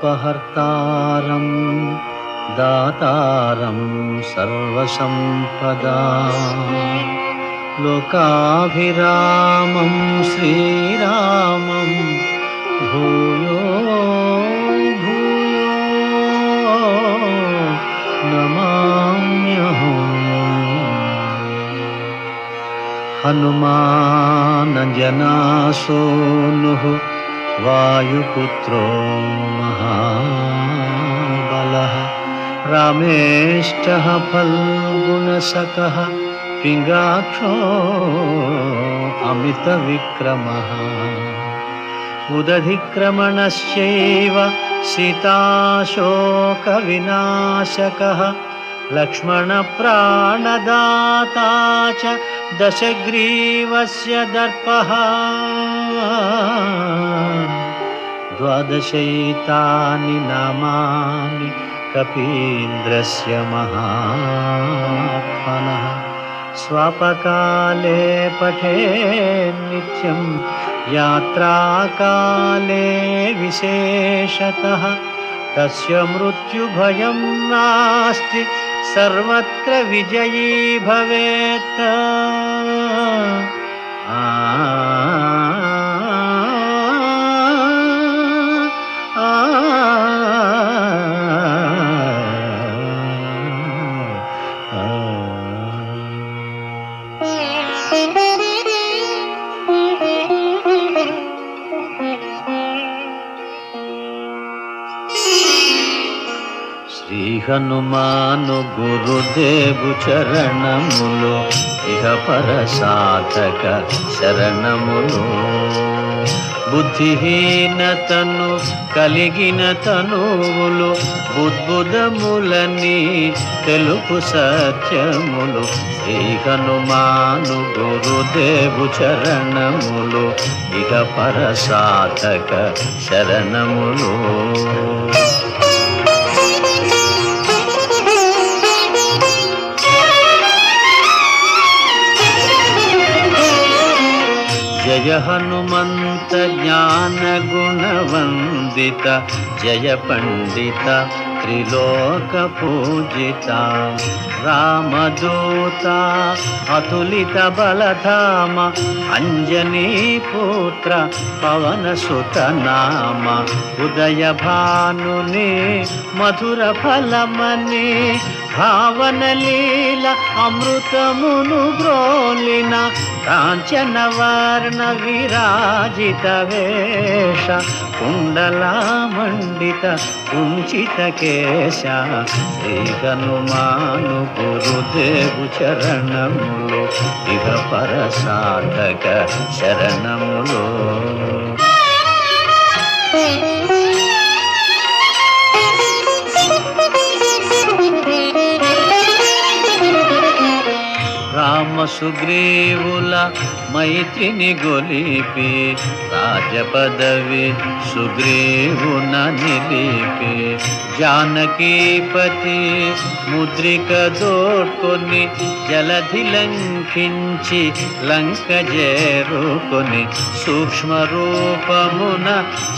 ఆపదామపహర్తారం దాతారం సర్వసంపదాం లోకాభిరామం శ్రీరామం భూయో భూయో నమామ్యహం. హనుమానంజనాసూనుః వాయుపుత్రో మహాబలః రామేష్టః ఫల్గుణసఖః పింగాక్షో అమితవిక్రమః ఉదధిక్రమణశ్చైవ సీతాశోకవినాశకః లక్ష్మణప్రాణదాతా చ దశగ్రీవస్య దర్పః ద్వాదశైతాని నామాని కపీంద్రస్య మహాత్మనః స్వపకాలే పఠేన్ నిత్యం యాత్రాకాలే విశేషతః తస్య మృత్యుభయం నాస్తి సర్వత్ర విజయీ భవేత్. శ్రీ హనుమాను గురుదేవు చరణములు ఇహ పర సాధక శరణములు. బుద్ధిహీనతను కలిగిన తనువులు బుద్బుదములని తెలుపు సత్యములు. శ్రీ హనుమాను గురుదేవు చరణములు ఇహ పర సాధక శరణములు. జయ హనుమంత జ్ఞాన గుణవందిత జయ పండిత త్రిలోక పూజిత రామదూత అతులిత బలధామ అంజనీ పుత్ర పవన సుత నామ ఉదయ భానుని మధుర ఫలమని భావన లీల అమృతమును గ్రోలిన కాంచన వర్ణ విరాజిత వేష కుండలామండిత కుంచిత కేశ. శ్రీ హనుమాను గురుదేవు చరణములు ఇహ పర సాధక శరణములు. రామ సుగ్రీవుల మైత్రిని గొలిపి రాజపదవి సుగ్రీవున నిలిపి జానకీపతి ముద్రిక దోడ్కొని జలధి లంఘించి లంక చేరుకొని సూక్ష్మ రూపమున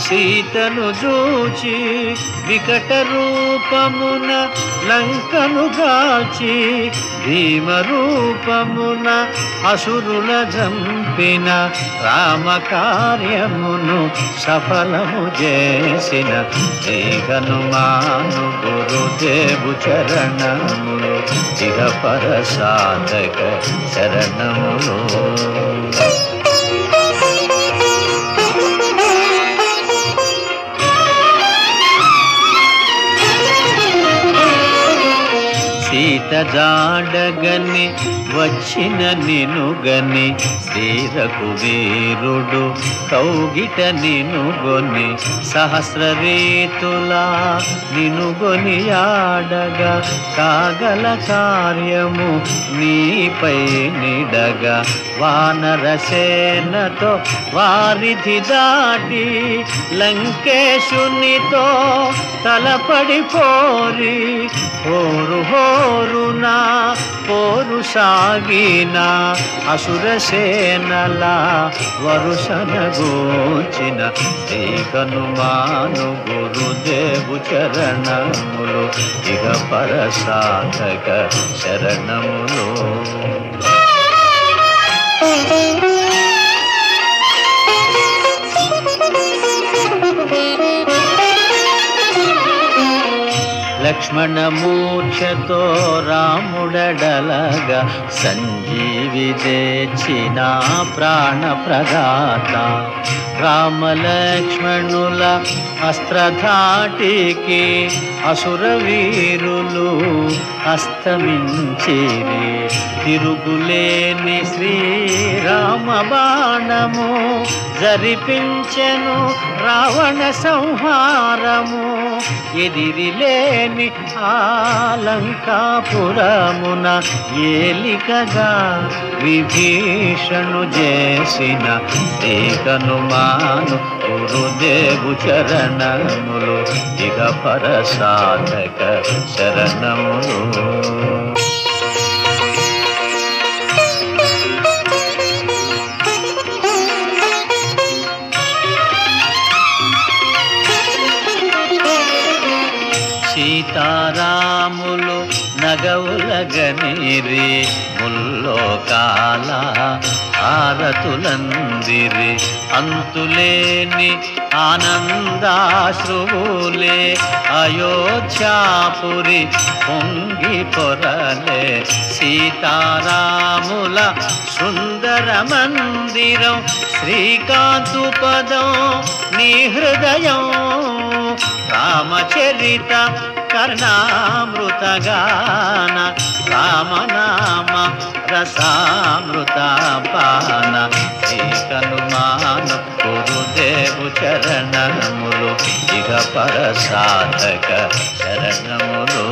సీతను చూచి వికట రూపమున లంకను గాచి భీమ రూపమున అసురుల జంపిన రామ కార్యమును సఫలము చేసిన శ్రీ హనుమాను గురుదేవు చరణములు ఇహ పర సాధక శరణములు. సీత జాడగని వచ్చిన నినుగని వీరకు వీరుడు కౌగిట నినుగొని సహస్ర రీతులా నినుగొని ఆడగా కాగల కార్యము నీపై నిడగా వానరసేనతో వారిధి దాటి లంకేశునితో తలపడి పోరి హోరు హోరునా పోరు సాగిన అసురసేనల వరుసన గోచిన శ్రీ హనుమాను గురుదేవు చరణములు ఇక పరసాధక శరణములు. లక్ష్మణ మూర్ఛతో రాముడడలగా సంజీవి తెచ్చిన ప్రాణ ప్రదాత రామలక్ష్మణుల అస్త్రధాటికి అసుర వీరులు అస్తమించిరి. తిరుగులేని శ్రీరామ బాణము జరిపించెను రావణ సంహారము. ఎదిరిలేని ఆలంకాపురమున ఏలికగా విభీషణు చేసిన శ్రీ హనుమాను గురుదేవు చరణములు ఇక పరసాధక శరణములు. సీతారాములు నగవులగనిరి ముల్లోకాల హారతులందిరి. అంతులేని ఆనందాశ్రువులే అయోధ్యాపురి పొంగి పొరలే. సీతారాముల సుందర మందిరం శ్రీకాంతు పదం నీ హృదయం. రామచరిత కర్ణామృతగాన రామనామ రసామృత పాన శ్రీ హనుమాను గురుదేవు చరణములు ఇక పరసాధక శరణములు.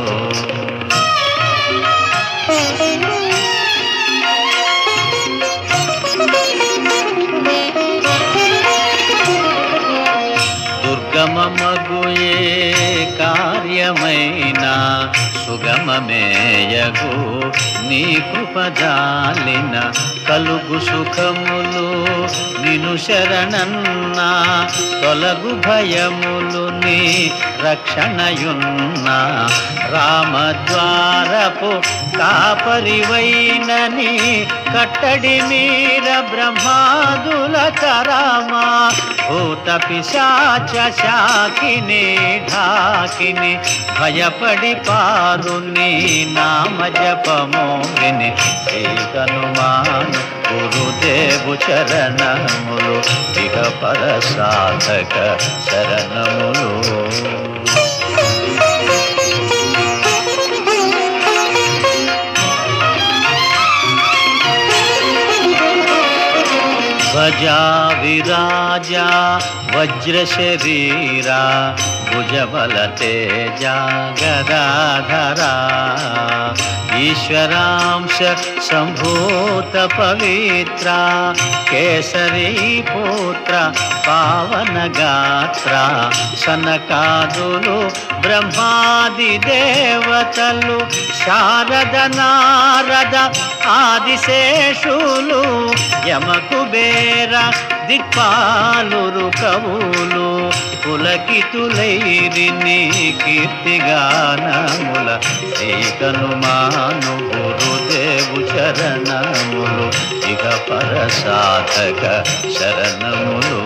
దుర్గమమగుయే కార్యమైన సుగమమేయగు నీ కృపజాలిన కలుగు సుఖములు నిను శరణన్నా. తొలగు భయములు నీ రక్షణయున్నా. రామద్వారపు కాపరివైనని కట్టడి మీర బ్రహ్మాదుల తరామా. భూత పిశాచ శాకిని ఢాకిని భయపడి పారు నీ నామ జపము విని శ్రీ హనుమాను గురుదేవు చరణములు ఇక పరసాధక శరణములు. ధ్వజా విరాజా వజ్ర శరీరా భుజబల తేజ గదాధరా. ఈశ్వరాంశ సంభూత పవిత్ర కేసరీ పుత్ర పావన గాత్ర. సనకాదులు బ్రహ్మాది దేవతలు శారద నారద ఆదిశేషులు యమకుబేర దిక్పాలురు కవులు పులకితులైరి నీ కీర్తిగానముల. శ్రీ హనుమాను గురుదేవు చరణములు ఇక పరసాధక శరణములు.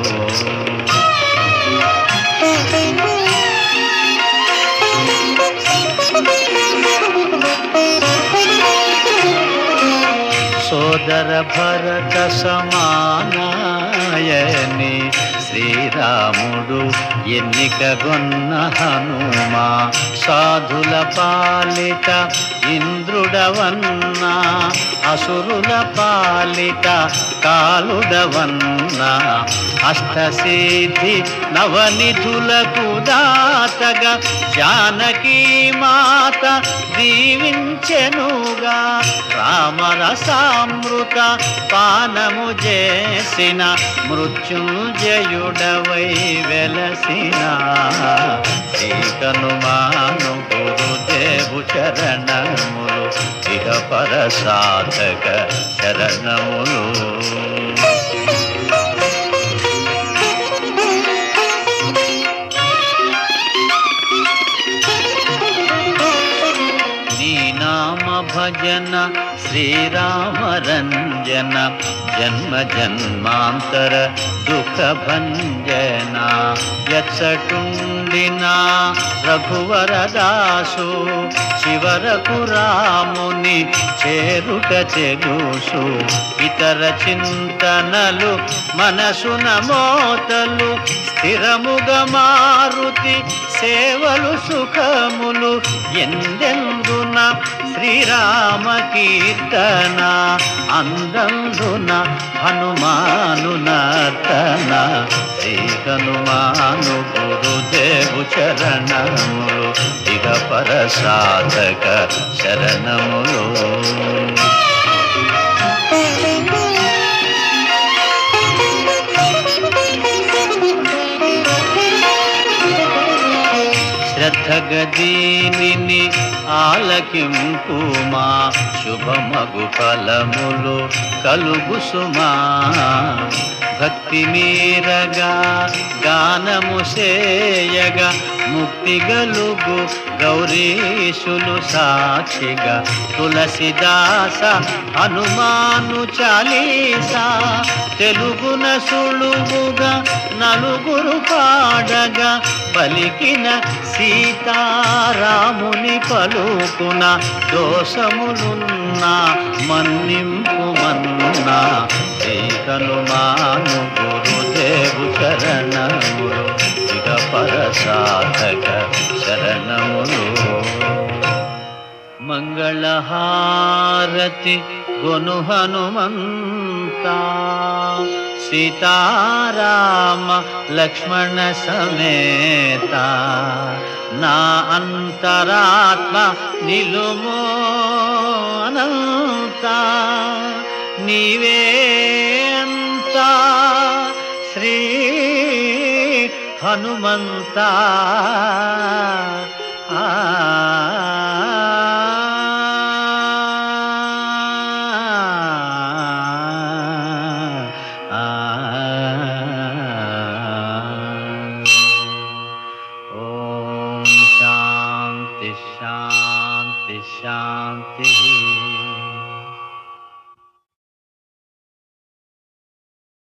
సోదర భరత సమానాయని శ్రీరాముడు ఎన్నికగొన్న హనుమా. సాధుల పాలిట ఇంద్రుడవన్నా అసురుల పాలిట కాలుడవన్నా అష్టసిద్ధి నవనిధులకు దాతగా జానకీ మాత దీవించెనుగా రామరసామృత పానము చేసిన మృత్యుంజయుడవై వెలసిన శ్రీకనుమాను గురుదేవు చరణములు ఇహ పరసాధక చరణములు. భజన శ్రీరామరంజన జన్మ జన్మాంతర దుఃఖ భంజన ఎచ్చటుండినా రఘువరదాసు చివరకు రాముని చేరుట చెలుసు ఇతర చింతనలు మనసున మోతలు స్థిరముగా మారుతి సేవలు సుఖములు ఎందెందున శ్రీరామ కీర్తన అందందున హనుమాను నర్తన శ్రీ హనుమాను గురుదేవు చరణములు ఇక పరసాధక శరణములు. శ్రద్ధగదీనిని ఆలకింపుమా శుభమగు ఫలములు కలుగు సుమా భక్తి మీరగా గానము సేయగా ముక్తి గలుగు గౌరీశులు సాక్షిగా తులసిదాస హనుమాను చాలీసా తెలుగున సులువుగా నలుగురు పాడగా పలికిన సీతారాముని పలుకున దోషములున్నా మన్నింపు మన్నా శ్రీ హనుమాను గురుదేవు చరణములు ఇక పరసాధక శరణములు. మంగళహారతి గొను హనుమంతా సీతారామ లక్ష్మణ సమేత నా అంతరాత్మ నిలుమో అనంత నీవే అంతా శ్రీ హనుమంతా.